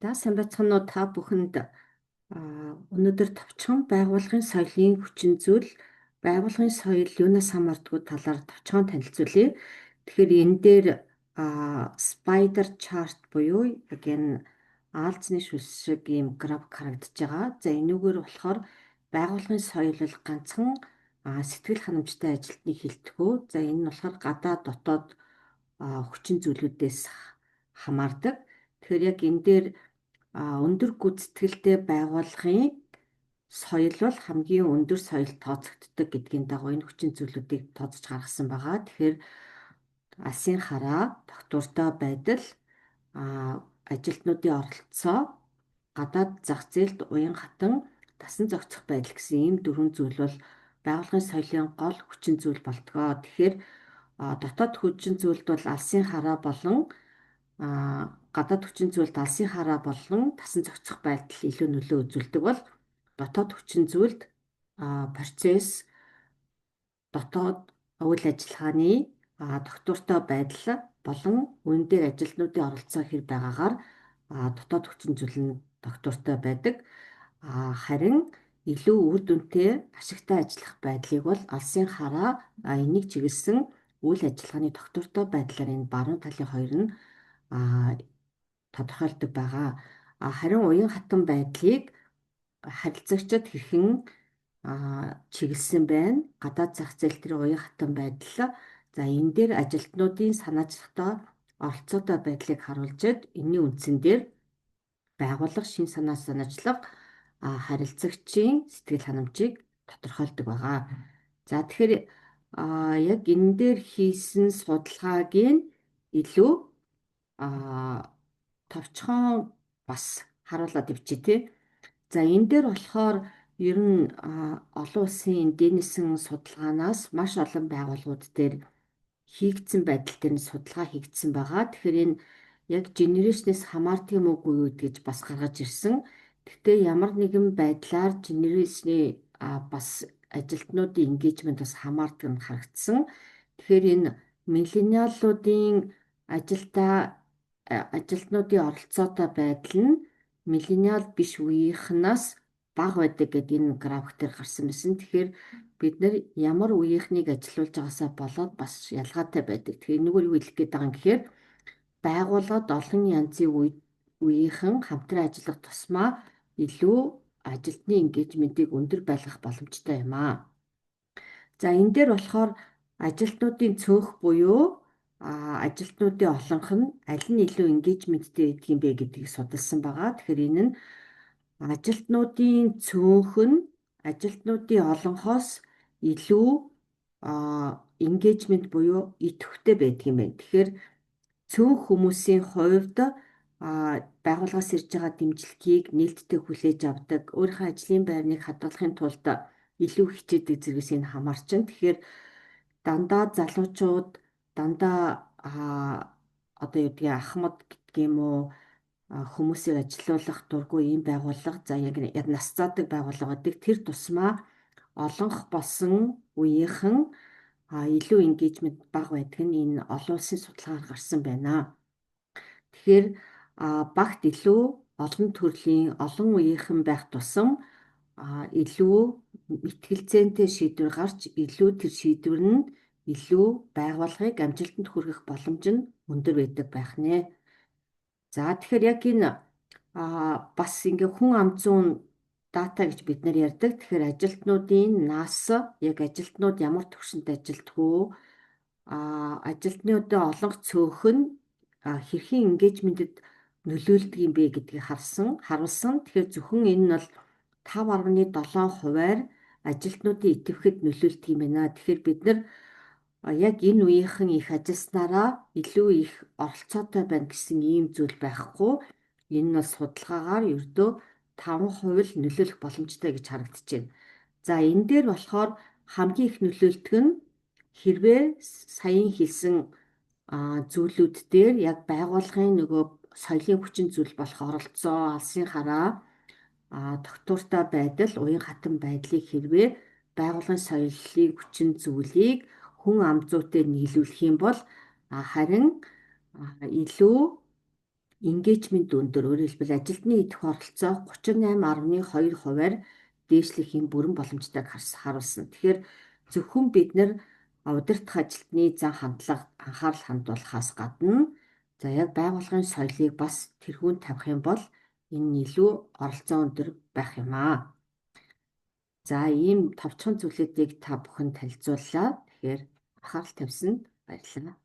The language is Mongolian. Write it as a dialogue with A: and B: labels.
A: За сайн байцгаана уу та бүхэнд өнөөдөр товчхон байгууллагын соёлын хүчин зүйл байгууллагын соёл юунаас хамаардгүй талаар товчхон танилцуулъя. Тэгэхээр энэ дээр spider chart буюу яг энэ аалзны шүлс шиг ийм график харагдаж байгаа. За энүүгээр болохоор байгууллагын соёл бол ганцхан сэтгэл ханамжтай ажилтныг хэлтгүү. За энэ нь болохоор гадаад дотоод хүчин зүйлүүдээс хамаардаг. Тэгэхээр яг энэ дээр өндөр гүйцэтгэлтэй байгууллагын соёл бол хамгийн өндөр соёл тооцогддог гэдгийн дагуу энэ хүчин зүйлүүдийг тооцож гаргасан байгаа. Тэгэхээр алсын хараа, тогтвортой байдал, ажилтнуудын оролцоо, гадаад зах зээлд уян хатан дасан зохицох байдал гэсэн ийм дөрвөн зүйл бол байгууллагын соёлын гол хүчин зүйл болдгоо. Тэгэхээр дотоод хүчин зүйлд бол алсын хараа болон гадаад хүчин зүйлд алсын хараа болон дасан зохицох байдал илүү нөлөө үзүүлдэг бол дотоод хүчин зүйлд процесс, дотоод үйл ажиллагааны тогтвортой байдал болон үүн дээр ажилтнуудын оролцоо хэр байгаагаар дотоод хүчин зүйл нь тогтвортой байдаг. Харин илүү үр дүнтэй ашигтай ажиллах байдлыг бол алсын хараа энийг чиглэсэн үйл ажиллагааны тогтвортой байдлаар энэ баруун талын хоёр нь тодорхойлдог байгаа. Харин уян хатан байдлыг харилцагчид хэрхэн чиглэсэн байна. Гадаад зах зээл дээр уян хатан байдал. За энэ дээр ажилтнуудын санаачлалтаа оролцоотой байдлыг харуулжээд энэний үндсэн дээр байгууллага шин санаа санаачлага харилцагчийн сэтгэл ханамжийг тодорхойлдог байгаа. За тэгэхээр яг энэ дээр хийсэн судалгааг нь илүү товчхон бас харуулад ивчээ тий. За энэ дээр болохоор ер нь олон улсын дэнэсэн судалгаанаас маш олон байгууллагууд дээр хийгдсэн байдал дээр нь судалгаа хийгдсэн байгаа. Тэгэхээр энэ яг генерашнээс хамаардаг юм уугүй юу гэж бас гаргаж ирсэн. Гэхдээ ямар нэгэн байдлаар генерашны бас ажилтнуудын engagement бас хамаардаг нь харагдсан. Тэгэхээр энэ миллениалуудын ажилтнуудын оролцоотой байдал нь миллениал биш үеийнхнээс бага байдаг гэдэг энэ график дээр гарсан байсан. Тэгэхээр бид нар ямар үеийнхнийг ажилуулж байгаасаа болоод бас ялгаатай байдаг. Тэгэхээр энэгээр юу хэлэх гээд байгаа юм гэхээр байгууллагад олон янзын үеийнхэн хамтран ажиллах тусмаа илүү ажилтны engagement-ийг өндөр байлгах боломжтой юм аа. За энэ дээр болохоор ажилтнуудын цөөх буюу ажилтнуудын олонх нь аль нь илүү engagement-тэй байдаг юм бэ гэдгийг судалсан байгаа. Тэгэхээр энэ нь ажилтнуудын цөөнх нь ажилтнуудын олонхоос илүү engagement буюу идэвхтэй байдаг юм байна. Тэгэхээр цөөнх хүмүүсийн хувьд байгууллагаас ирж байгаа дэмжлэгийг нээлттэй хүлээж авдаг, өөрийнхөө ажлын байрныг хадгалахын тулд илүү хичээдэг зэрэгс энэ хамаарчин. Тэгэхээр дандаа залуучууд дандаа одоо юу гэдгийг ахмад гэдэг юм уу хүмүүсийг ажилуулах дургүй ийм байгууллага за яг нас заадаг байгууллага гэдэг тэр тусмаа олонх болсон үеийнхэн илүү engagement бага байдаг нь энэ олон улсын судалгаагаар гарсан байна. Тэгэхээр багт илүү олон төрлийн олон үеийнхэн байх тусам илүү мэтгэлцээнтэй шийдвэр гарч илүү тэр шийдвэр нь илүү байгууллагыг амжилтанд хүргэх боломж нь өндөр байдаг байх нэ. За тэгэхээр яг энэ бас ингээ хүн ам зуун дата гэж бид нар ярьдаг. Тэгэхээр ажилтнуудын нас, яг ажилтнууд ямар төвшөнд ажилтдаг вэ? Ажилтнуудын олонх цөөх нь хэрхэн engagement-д нөлөөлдөг юм бэ гэдгийг харуулсан. Тэгэхээр зөвхөн энэ нь бол 5.7%-аар ажилтнуудын идэвхэд нөлөөлдөг юм байна. Тэгэхээр бид нар яг энэ үеийнхэн их ажилласнараа илүү их оролцоотой байна гэсэн ийм зүйл байхгүй. Энэ нь судалгаагаар ердөө 5% л нөлөөлөх боломжтой гэж харагдаж байна. За энэ дээр болохоор хамгийн их нөлөөлдөг нь хэрвээ саяхан хэлсэн зүйлүүд дээр яг байгууллагын нөгөө соёлын хүчин зүйл болох оролцоо, алсын хараа, тогтвортой байдал, уян хатан байдлыг хэрвээ байгууллагын соёлын хүчин зүйлийг хүн ам зүйтэй нийлүүлэх юм бол харин илүү Engagement өндөр, өөрөөр хэлбэл ажилтны идэх оролцоо 38.2%-аар дээшлэхийн бүрэн боломжтойг харуулсан. Тэгэхээр зөвхөн бид нар удирдах ажилтны зан хандлага анхаарал хандуулахаас гадна за яг байгууллагын соёлыг бас тэрхүүнд тавих юм бол энэ илүү оролцоо өндөр байх юм аа. За ийм товчхон зүйлүүдийг та бүхэн танилцууллаа. Тэгэхээр анхаарал тавьсанд баярлалаа.